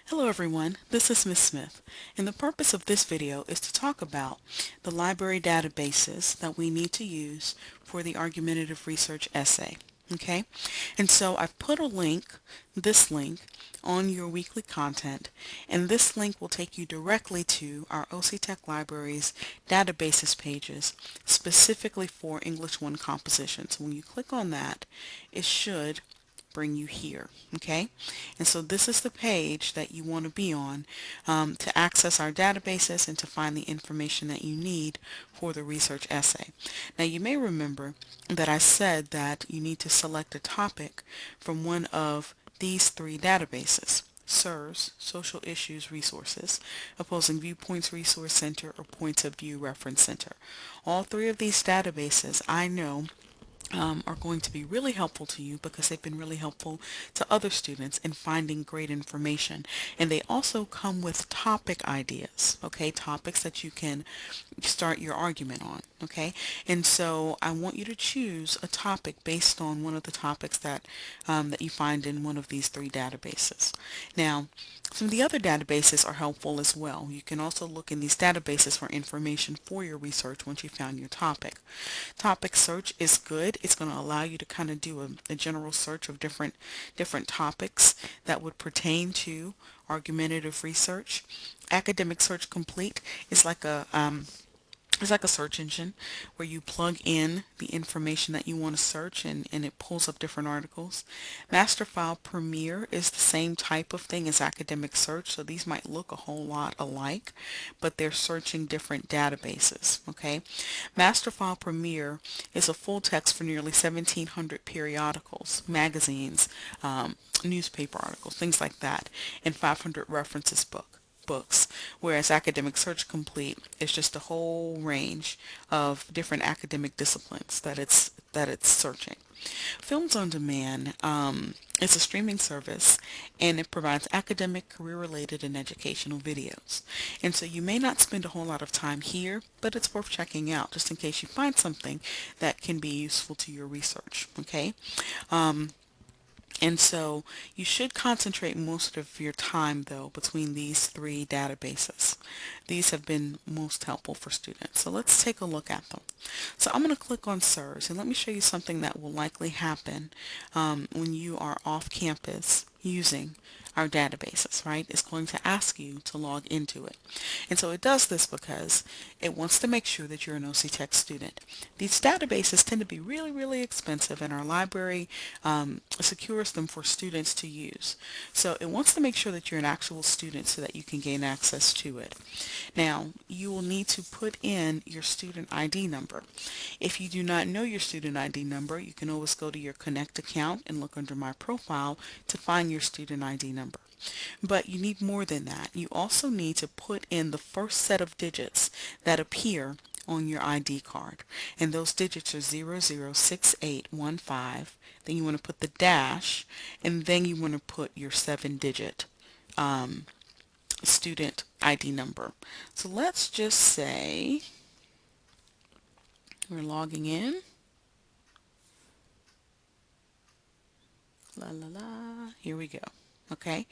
Hello everyone, this is Ms. Smith, and the purpose of this video is to talk about the library databases that we need to use for the argumentative research essay. Okay, and so I've put a link, this link, on your weekly content, and this link will take you directly to our OC Tech Library's databases pages specifically for English 1 compositions. When you click on that, it should bring you here. Okay, and so this is the page that you want to be on to access our databases and to find the information that you need for the research essay. Now you may remember that I said that you need to select a topic from one of these three databases: SIRS, Social Issues Resources, Opposing Viewpoints Resource Center, or Points of View Reference Center. All three of these databases I know are going to be really helpful to you because they've been really helpful to other students in finding great information. And they also come with topic ideas, okay, topics that you can start your argument on, okay? And so I want you to choose a topic based on one of the topics that you find in one of these three databases. Now, some of the other databases are helpful as well. You can also look in these databases for information for your research once you found your topic. Topic search is good. It's going to allow you to kind of do a general search of different topics that would pertain to argumentative research. Academic Search Complete is like a it's like a search engine where you plug in the information that you want to search and it pulls up different articles. Masterfile Premier is the same type of thing as Academic Search, so these might look a whole lot alike, but they're searching different databases, okay? Masterfile Premier is a full text for nearly 1,700 periodicals, magazines, newspaper articles, things like that, and 500 references books, whereas Academic Search Complete is just a whole range of different academic disciplines that it's searching. Films on Demand is a streaming service, and it provides academic, career-related, and educational videos. And so you may not spend a whole lot of time here, but it's worth checking out just in case you find something that can be useful to your research. Okay. And so you should concentrate most of your time, though, between these three databases. These have been most helpful for students. So let's take a look at them. So I'm going to click on SIRS, and let me show you something that will likely happen when you are off campus using our databases, right? It's going to ask you to log into it. And so it does this because it wants to make sure that you're an OC Tech student. These databases tend to be really, really expensive, and our library secures them for students to use. So it wants to make sure that you're an actual student so that you can gain access to it. Now, you will need to put in your student ID number. If you do not know your student ID number, you can always go to your Connect account and look under My Profile to find your student ID number. But you need more than that. You also need to put in the first set of digits that appear on your ID card. And those digits are 006815. Then you want to put the dash, and then you want to put your 7-digit student ID number. So let's just say we're logging in. La la la. Here we go. Okay.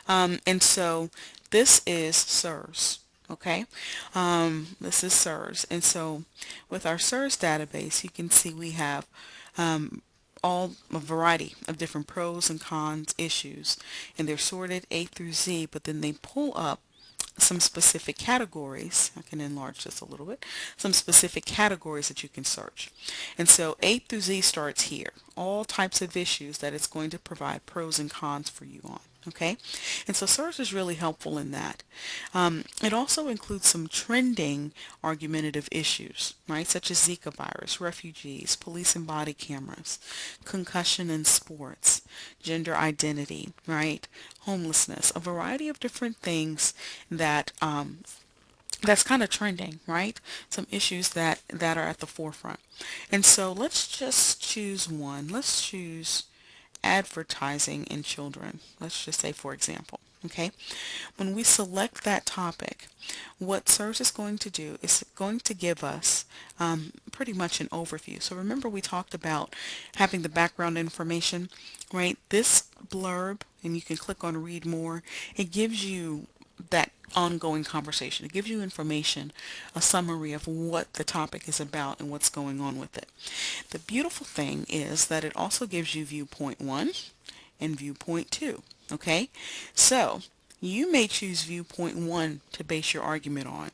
And so this is SIRS. Okay. This is SIRS. And so with our SIRS database, you can see we have a variety of different pros and cons issues, and they're sorted A through Z, but then they pull up some specific categories. I can enlarge this a little bit. Some specific categories that you can search. And so A through Z starts here. All types of issues that it's going to provide pros and cons for you on. Okay, and so SIRS is really helpful in that. It also includes some trending argumentative issues, right, such as Zika virus, refugees, police and body cameras, concussion in sports, gender identity, right, homelessness, a variety of different things that that's kind of trending, right? Some issues that are at the forefront. And so let's just choose one. Let's choose advertising in children. Let's just say, for example, okay? When we select that topic, what SIRS is going to do is going to give us pretty much an overview. So remember we talked about having the background information, right? This blurb and you can click on read more. It gives you that ongoing conversation. It gives you information, a summary of what the topic is about and what's going on with it. The beautiful thing is that it also gives you viewpoint 1 and viewpoint 2. Okay, so you may choose viewpoint 1 to base your argument on.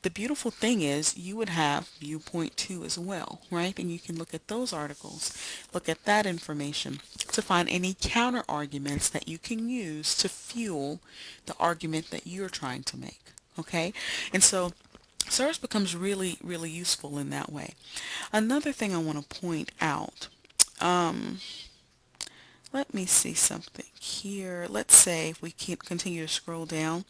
The beautiful thing is you would have viewpoint 2 as well, right? And you can look at those articles, look at that information to find any counter arguments that you can use to fuel the argument that you're trying to make. Okay, and so SIRS becomes really, really useful in that way. Another thing I want to point out, let me see something here. Let's say if we continue to scroll down,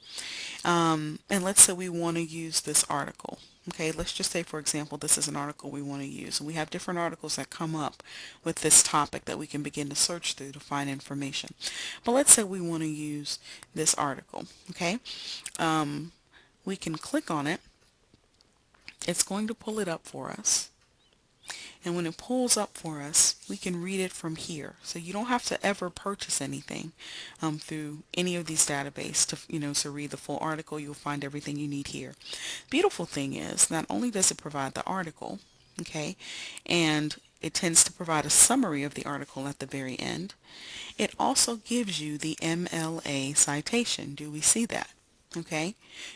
and let's say we want to use this article. Okay, let's just say, for example, this is an article we want to use. And we have different articles that come up with this topic that we can begin to search through to find information. But let's say we want to use this article. Okay, we can click on it. It's going to pull it up for us. And when it pulls up for us, we can read it from here. So you don't have to ever purchase anything through any of these databases to read the full article. You'll find everything you need here. Beautiful thing is, not only does it provide the article, okay, and it tends to provide a summary of the article at the very end, it also gives you the MLA citation. Do we see that? Okay,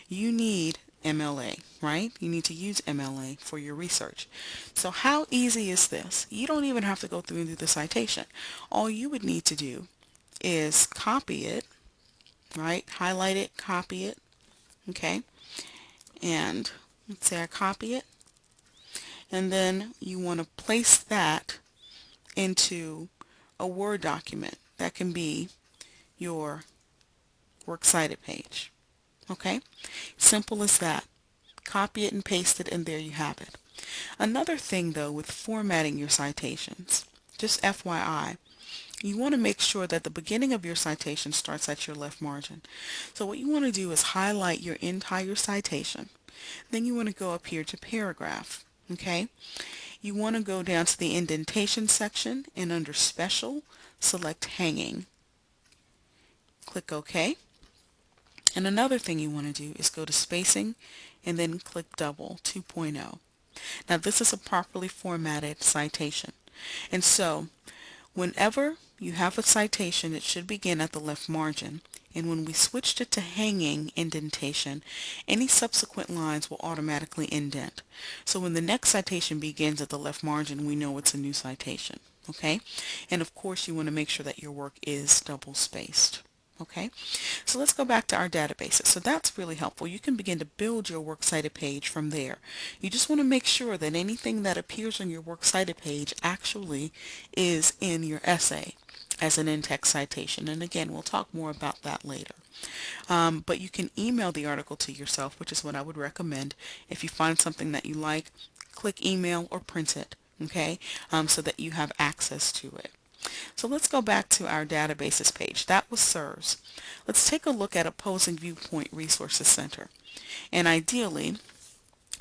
you need MLA, right? You need to use MLA for your research. So how easy is this? You don't even have to go through and do the citation. All you would need to do is copy it, right? Highlight it, copy it, okay? And let's say I copy it. And then you want to place that into a Word document. That can be your works cited page. Okay, simple as that. Copy it and paste it, and there you have it. Another thing though with formatting your citations, just FYI, you want to make sure that the beginning of your citation starts at your left margin. So what you want to do is highlight your entire citation. Then you want to go up here to paragraph. Okay, you want to go down to the indentation section, and under special, select hanging. Click OK. And another thing you want to do is go to spacing and then click double 2.0. Now this is a properly formatted citation. And so whenever you have a citation, it should begin at the left margin. And when we switched it to hanging indentation, any subsequent lines will automatically indent. So when the next citation begins at the left margin, we know it's a new citation. Okay? And of course you want to make sure that your work is double spaced. Okay, so let's go back to our databases. So that's really helpful. You can begin to build your works cited page from there. You just want to make sure that anything that appears on your works cited page actually is in your essay as an in-text citation. And again, we'll talk more about that later. But you can email the article to yourself, which is what I would recommend. If you find something that you like, click email or print it, okay, so that you have access to it. So let's go back to our databases page. That was SIRS. Let's take a look at Opposing Viewpoint Resources Center. And ideally,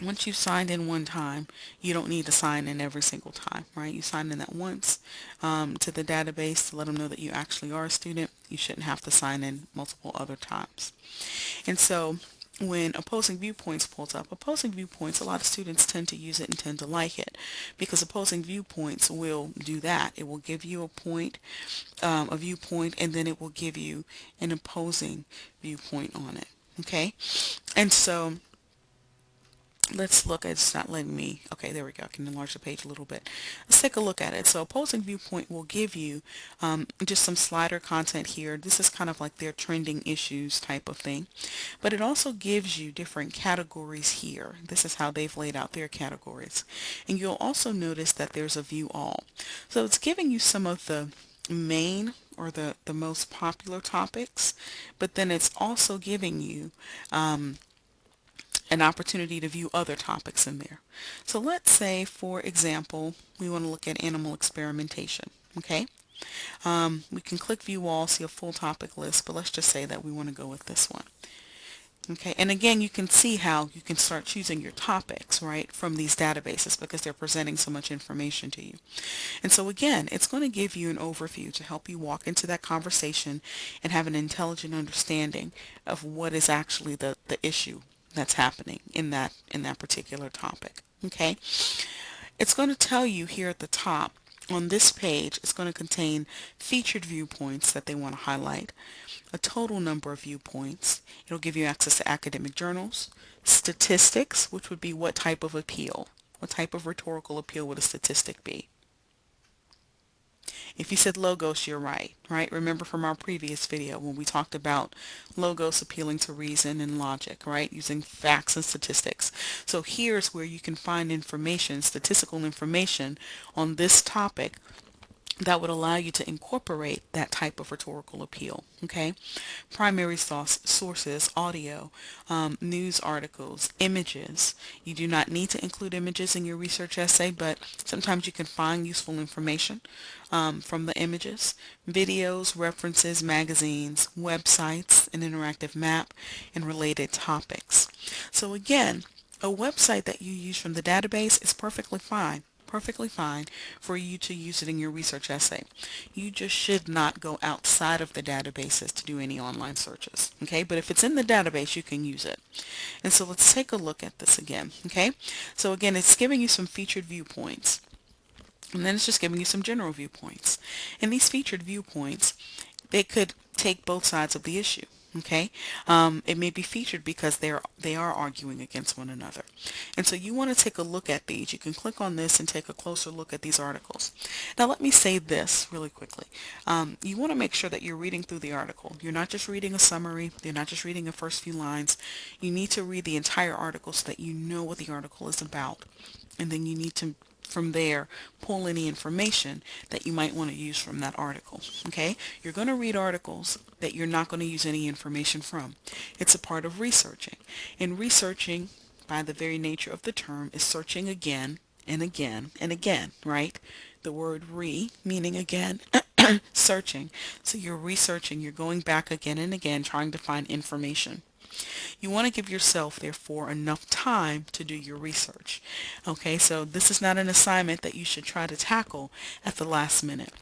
once you've signed in one time, you don't need to sign in every single time, right? You sign in that once to the database to let them know that you actually are a student. You shouldn't have to sign in multiple other times. And so when Opposing Viewpoints pulls up, Opposing Viewpoints, a lot of students tend to use it and tend to like it because Opposing Viewpoints will do that. It will give you a viewpoint, and then it will give you an opposing viewpoint on it. Okay, and so let's look. It's not letting me. Okay, there we go. I can enlarge the page a little bit. Let's take a look at it. So Opposing Viewpoint will give you just some slider content here. This is kind of like their trending issues type of thing. But it also gives you different categories here. This is how they've laid out their categories. And you'll also notice that there's a View All. So it's giving you some of the main or the most popular topics, but then it's also giving you an opportunity to view other topics in there. So let's say, for example, we want to look at animal experimentation. Okay, we can click View All, see a full topic list, but let's just say that we want to go with this one. Okay, and again, you can see how you can start choosing your topics, right, from these databases because they're presenting so much information to you. And so again, it's going to give you an overview to help you walk into that conversation and have an intelligent understanding of what is actually the issue that's happening in that particular topic. Okay, it's going to tell you here at the top on this page, it's going to contain featured viewpoints that they want to highlight, a total number of viewpoints. It'll give you access to academic journals, statistics, which would be what type of appeal, what type of rhetorical appeal would a statistic be. If you said logos, you're right? Remember from our previous video when we talked about logos appealing to reason and logic, right? Using facts and statistics. So here's where you can find information, statistical information on this topic that would allow you to incorporate that type of rhetorical appeal. Okay, primary sources, audio, news articles, images. You do not need to include images in your research essay, but sometimes you can find useful information from the images, videos, references, magazines, websites, an interactive map, and related topics. So again, a website that you use from the database is perfectly fine for you to use it in your research essay. You just should not go outside of the databases to do any online searches. Okay, but if it's in the database, you can use it. And so let's take a look at this again. Okay, so again, it's giving you some featured viewpoints, and then it's just giving you some general viewpoints. And these featured viewpoints, they could take both sides of the issue. Okay, it may be featured because they are arguing against one another, and so you want to take a look at these. You can click on this and take a closer look at these articles. Now let me say this really quickly. You want to make sure that you're reading through the article. You're not just reading a summary. You're not just reading the first few lines. You need to read the entire article so that you know what the article is about, and then you need to from there pull any information that you might want to use from that article. Okay, you're going to read articles that you're not going to use any information from. It's a part of researching, and researching by the very nature of the term is searching again and again and again, right? The word meaning again, searching. So you're researching, you're going back again and again trying to find information. You want to give yourself, therefore, enough time to do your research. Okay, so this is not an assignment that you should try to tackle at the last minute.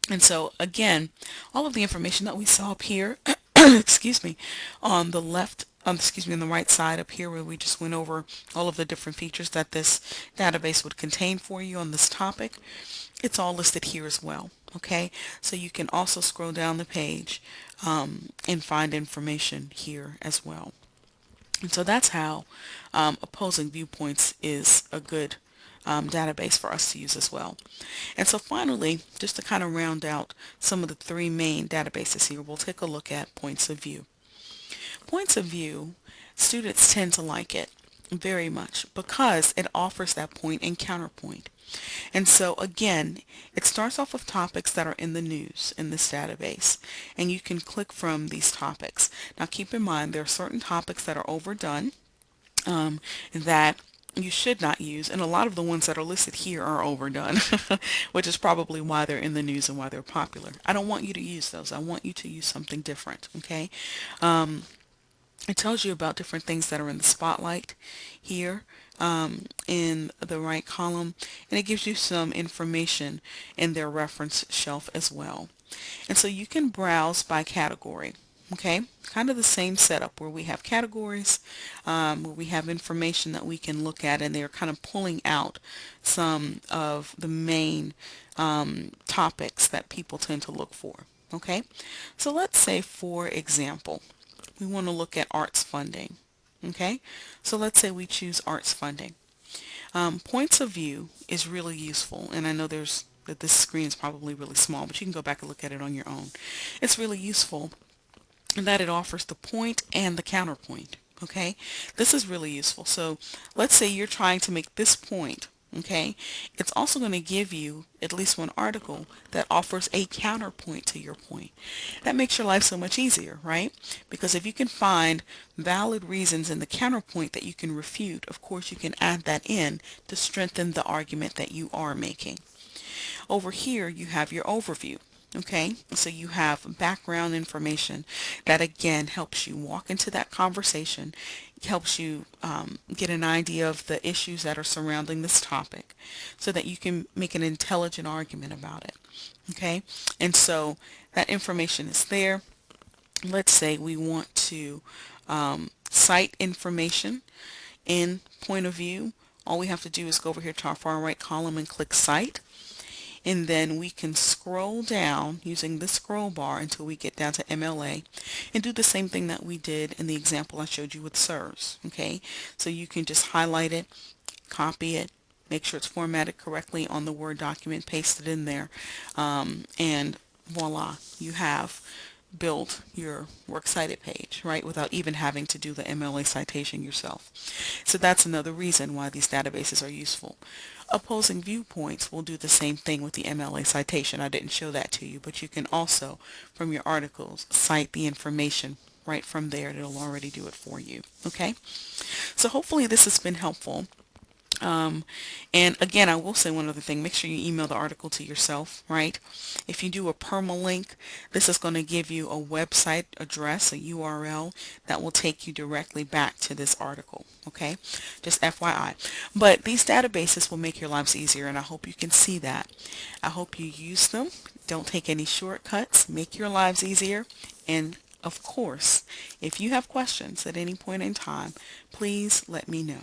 And so, again, all of the information that we saw up here, excuse me, on the left, on the right side up here where we just went over all of the different features that this database would contain for you on this topic, it's all listed here as well. Okay, so you can also scroll down the page and find information here as well. And so that's how Opposing Viewpoints is a good database for us to use as well. And so finally, just to kind of round out some of the three main databases here, we'll take a look at Points of View. Points of View, students tend to like it very much because it offers that point and counterpoint. And so again, it starts off with topics that are in the news in this database, and you can click from these topics. Now keep in mind there are certain topics that are overdone that you should not use, and a lot of the ones that are listed here are overdone, which is probably why they're in the news and why they're popular. I don't want you to use those. I want you to use something different, okay? It tells you about different things that are in the spotlight here in the right column, and it gives you some information in their reference shelf as well. And so you can browse by category. Okay, kind of the same setup where we have categories, where we have information that we can look at, and they're kind of pulling out some of the main topics that people tend to look for. Okay, so let's say, for example, we want to look at arts funding. Okay, so let's say we choose arts funding. Points of View is really useful, and I know that this screen is probably really small, but you can go back and look at it on your own. It's really useful in that it offers the point and the counterpoint. Okay, this is really useful. So let's say you're trying to make this point. Okay, it's also going to give you at least one article that offers a counterpoint to your point. That makes your life so much easier, right? Because if you can find valid reasons in the counterpoint that you can refute, of course you can add that in to strengthen the argument that you are making. Over here you have your overview. Okay, so you have background information that again helps you walk into that conversation, helps you get an idea of the issues that are surrounding this topic so that you can make an intelligent argument about it. Okay, and so that information is there. Let's say we want to cite information in point of view. All we have to do is go over here to our far right column and click Cite, and then we can scroll down using the scroll bar until we get down to MLA and do the same thing that we did in the example I showed you with SIRS. Okay, so you can just highlight it, copy it, make sure it's formatted correctly on the Word document, paste it in there, and voila, you have build your works cited page, right, without even having to do the MLA citation yourself. So that's another reason why these databases are useful. Opposing viewpoints will do the same thing with the MLA citation. I didn't show that to you, but you can also, from your articles, cite the information right from there. It'll already do it for you. Okay? So hopefully this has been helpful. And again, I will say one other thing. Make sure you email the article to yourself, right? If you do a permalink, this is going to give you a website address, a URL, that will take you directly back to this article, okay? Just FYI. But these databases will make your lives easier, and I hope you can see that. I hope you use them. Don't take any shortcuts. Make your lives easier. And of course, if you have questions at any point in time, please let me know.